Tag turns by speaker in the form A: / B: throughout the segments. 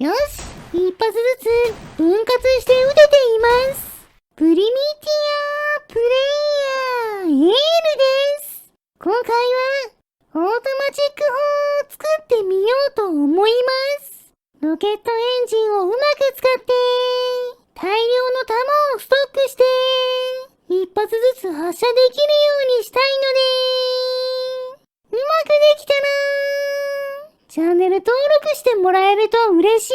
A: よし、一発ずつ分割して撃てています。プリミティアプレイヤーエールです。今回はオートマチック砲を作ってみようと思います。ロケットエンジンをうまく使って大量の弾をストックして一発ずつ発射できるようにしたいので、うまくできたなー。チャンネル登録してもらえると嬉しい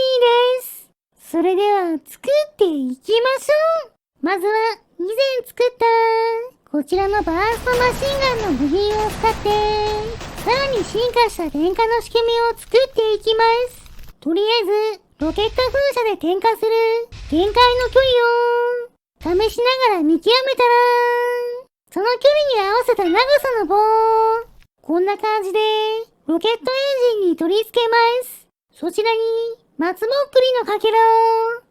A: です。それでは作っていきましょう。まずは以前作ったこちらのバーストマシンガンの部品を使ってさらに進化した点火の仕組みを作っていきます。とりあえずロケット噴射で点火する限界の距離を試しながら見極めたら、その距離に合わせた長さの棒をこんな感じでロケットエンジンに取り付けます。そちらに松ぼっくりのかけらを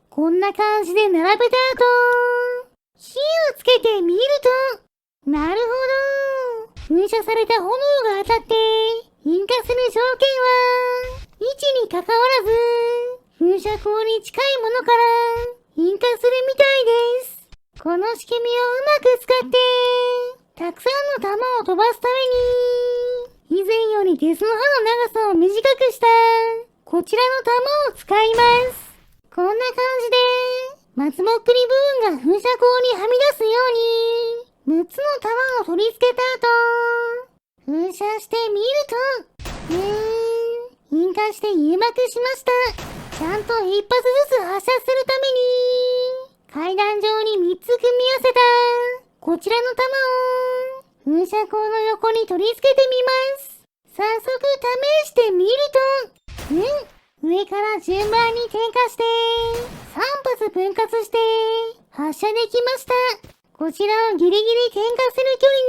A: こんな感じで並べた後、火をつけてみると、なるほど。噴射された炎が当たって引火する条件は位置に関わらず噴射口に近いものから引火するみたいです。この仕組みをうまく使ってたくさんの弾を飛ばすために以前よりデスの刃の長さを短くしたこちらの弾を使います。こんな感じで松ぼっくり部分が噴射口にはみ出すように6つの弾を取り付けた後、噴射してみると、引火して誘爆しました。ちゃんと一発ずつ発射するために階段状に3つ組み合わせたこちらの弾を噴射口の横に取り付けてみます。早速試してみると、上から順番に点火して3発分割して発射できました。こちらをギリギリ点火する距離に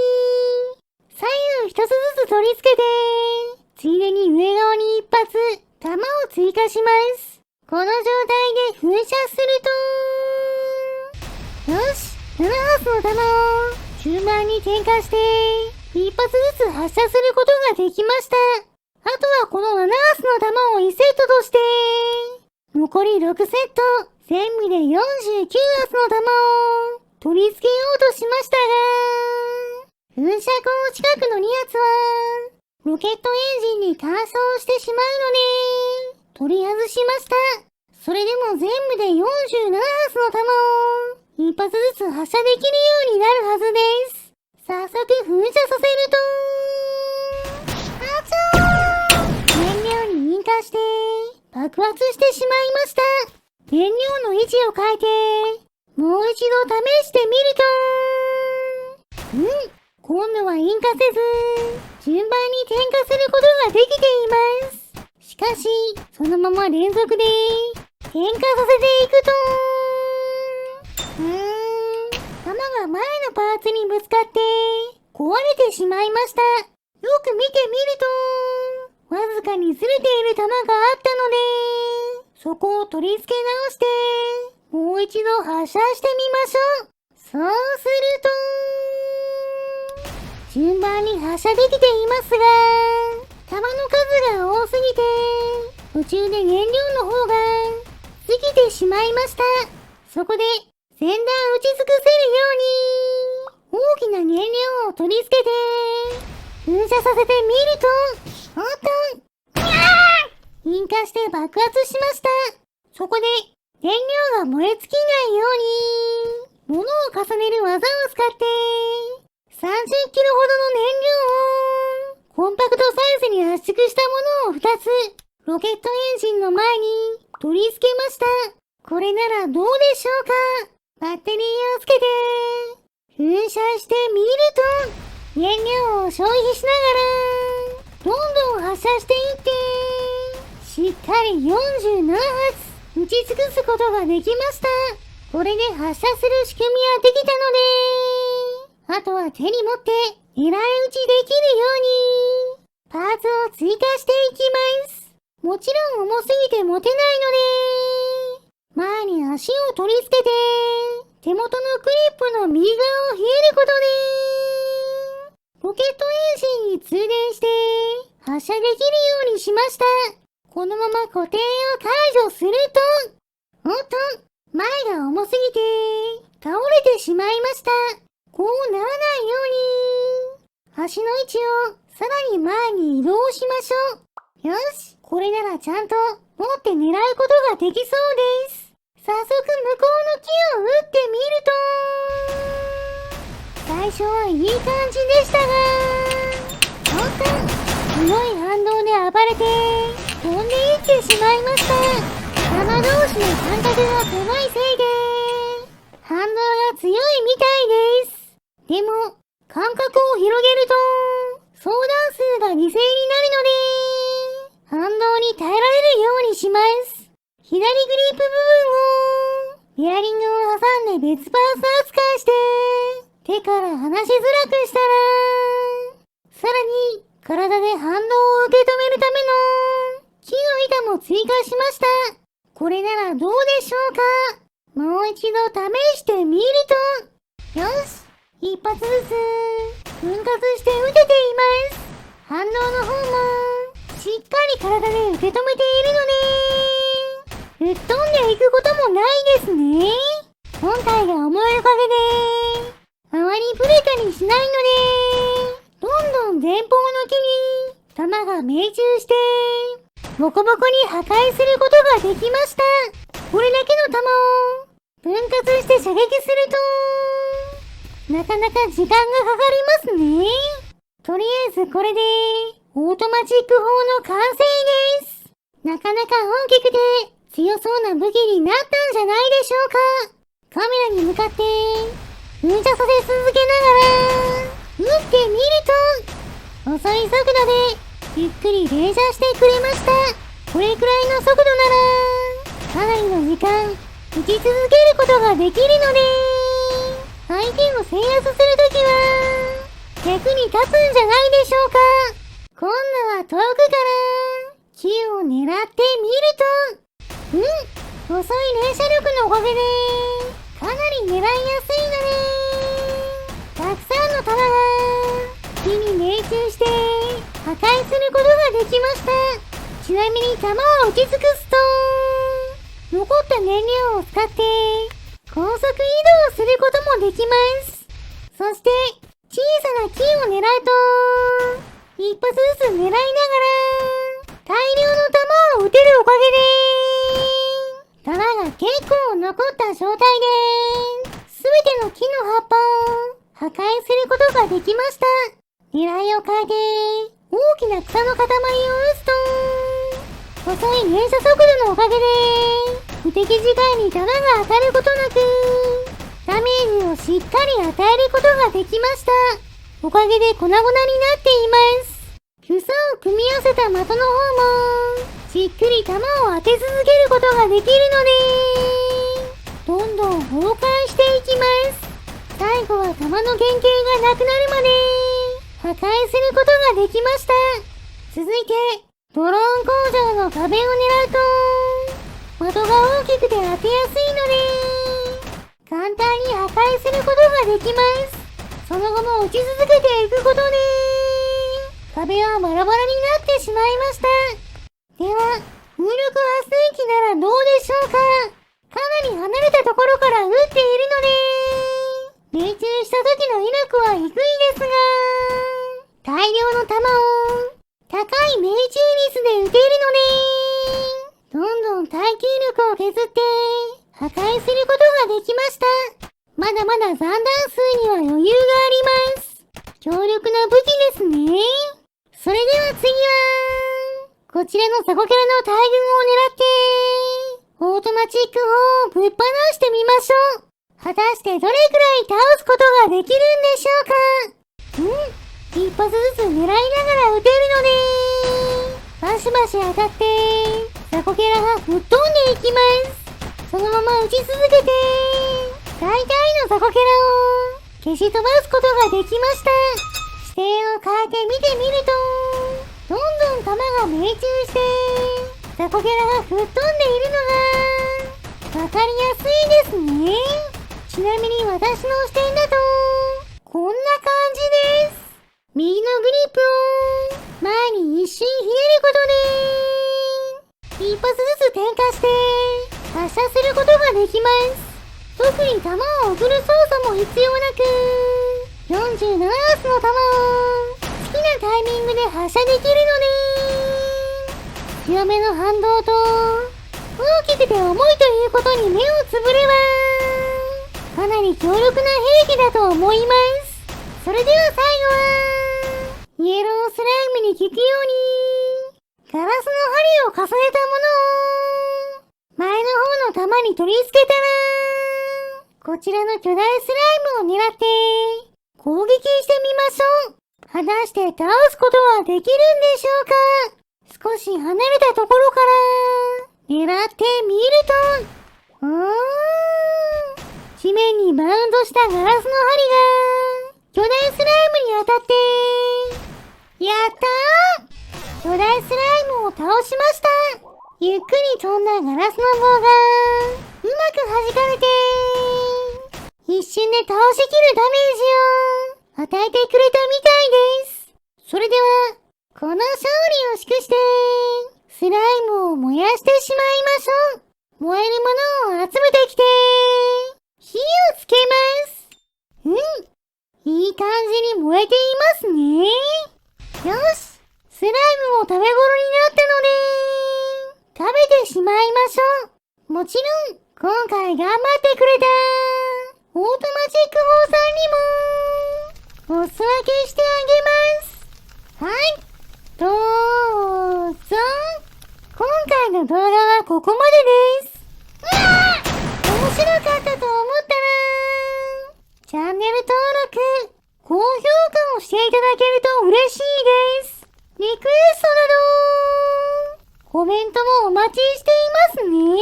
A: 左右1つずつ取り付けて、ついでに上側に一発弾を追加します。この状態で噴射すると、よし、7発の弾を順番に点火して一発ずつ発射することができました。あとはこの7発の弾を1セットとして残り6セット全部で49発の弾を取り付けようとしましたが、噴射口近くの2発はロケットエンジンに乾燥してしまうので取り外しました。それでも全部で47発の弾を一発ずつ発射できるようになるはずです。早速噴射させると、燃料に引火して爆発してしまいました。燃料の位置を変えてもう一度試してみると、今度は引火せず順番に点火することができています。しかしそのまま連続で点火させていくと、弾が前のパーツにぶつかって壊れてしまいました。よく見てみるとわずかにずれている弾があったので、そこを取り付け直してもう一度発射してみましょう。そうすると順番に発射できていますが、弾の数が多すぎて途中で燃料の方が過ぎてしまいました。そこで先端打ち尽くせるように大きな燃料を取り付けて噴射させてみると、引火して爆発しました。そこで燃料が燃え尽きないように物を重ねる技を使って30キロほどの燃料をコンパクトサイズに圧縮したものを2つロケットエンジンの前に取り付けました。これならどうでしょうか。バッテリーをつけて噴射してみると、燃料を消費しながらどんどん発射していってしっかり47発撃ち尽くすことができました。これで発射する仕組みはできたので、あとは手に持って狙い撃ちできるようにパーツを追加していきます。もちろん重すぎて持てないので、前に足を取り付けて手元のクリップの右側をひねることでロケットエンジンに通電して発射できるようにしました。このまま固定を解除すると、おっと、前が重すぎて、倒れてしまいました。こうならないように、足の位置をさらに前に移動しましょう。よし、これならちゃんと持って狙うことができそうです。早速向こうの木を撃ってみると、最初はいい感じでしたが、おっと、強い反動で暴れて飛んでいってしまいました。弾同士の間隔が狭いせいで反動が強いみたいです。でも間隔を広げると相談数が犠牲になるので反動に耐えられるようにします。左グリップ部分をベアリングを挟んで別パーツ扱いして手から離しづらくしたら、さらに体で反動を受け止めるための木の板も追加しました。これならどうでしょうか。もう一度試してみると、よし、一発ずつ分割して打てています。反動の方もしっかり体で受け止めているので、吹っ飛んでいくこともないですね。本体が重いおかげであまりブレたりしないので、どんどん前方の木に弾が命中してボコボコに破壊することができました。これだけの弾を分割して射撃するとなかなか時間がかかりますね。とりあえずこれでオートマチック砲の完成です。なかなか大きくて強そうな武器になったんじゃないでしょうか。カメラに向かって噴射させ続けながら撃ってみると、遅い速度でゆっくり連射してくれました。これくらいの速度ならかなりの時間撃ち続けることができるので、相手を制圧するときは役に立つんじゃないでしょうか。今度は遠くから木を狙ってみると、遅い連射力のおかげでかなり狙いやすいので、たくさんの弾が木に命中して破壊することができました。ちなみに弾を打ち尽くすと残った燃料を使って高速移動することもできます。そして小さな木を狙うと一発ずつ狙いながら大量の弾を撃てるおかげで弾が結構残った状態で全ての木の葉っぱを破壊することができました。狙いを変えて大きな草の塊を撃つと遅い連射速度のおかげで無敵時間に弾が当たることなくダメージをしっかり与えることができました。おかげで粉々になっています。草を組み合わせた的の方もじっくり弾を当て続けることができるのでどんどん崩壊していきます。最後は弾の原型がなくなるまで破壊することができました。続いてドローン工場の壁を狙うと的が大きくて当てやすいので簡単に破壊することができます。その後も撃ち続けていくことで壁はバラバラになってしまいました。では風力発生器ならどうでしょうか。かなり離れたところから撃っているので命中した時の威力は低いですが、大量の弾を高い命中率で撃てるのでどんどん耐久力を削って破壊することができました。まだまだ残弾数には余裕があります。強力な武器ですね。それでは次はこちらのザコキャラの大群を狙ってオートマチック砲をぶっ放してみましょう。果たしてどれくらい倒すことができるんでしょうか。一発ずつ狙いながら撃てるのでバシバシ当たってザコキャラが吹っ飛んでいきます。そのまま撃ち続けて大体のザコキャラを消し飛ばすことができました。視点を変えて見てみるとどんどん弾が命中してザコキャラが吹っ飛んでいるのがわかりやすいですね。ちなみに私の視点だとこんな感じです。右のグリップを前に一瞬ひねることで一発ずつ点火して発射することができます。特に弾を送る操作も必要なく、47発の弾を好きなタイミングで発射できるので、強めの反動と大きくて重いということに目をつぶれば、かなり強力な兵器だと思います。それでは最後は、イエロースライムに効くように、ガラスの針を重ねたものを、前の方の弾に取り付けたら、こちらの巨大スライムを狙って、攻撃してみましょう。果たして倒すことはできるんでしょうか。少し離れたところから、狙ってみると、地面にバウンドしたガラスの針が、巨大スライムに当たって、やったー！巨大スライムを倒しました。ゆっくり飛んだガラスの棒が、うまく弾かれて、一瞬で倒しきるダメージを与えてくれたみたいです。それでは、この勝利を祝して、スライムを燃やしてしまいましょう。燃えるものを集めてきて、火をつけます。いい感じに燃えていますね。よし、スライムも食べ頃になったので、食べてしまいましょう。もちろん、今回頑張ってくれた、オートマチック4さんにも、お裾分けしてあげます。はい、どうぞ。今回の動画はここまでです。面白かったと思ったら、チャンネル登録、高評価をしていただけると嬉しいです。リクエストなど、コメントもお待ちしていますね。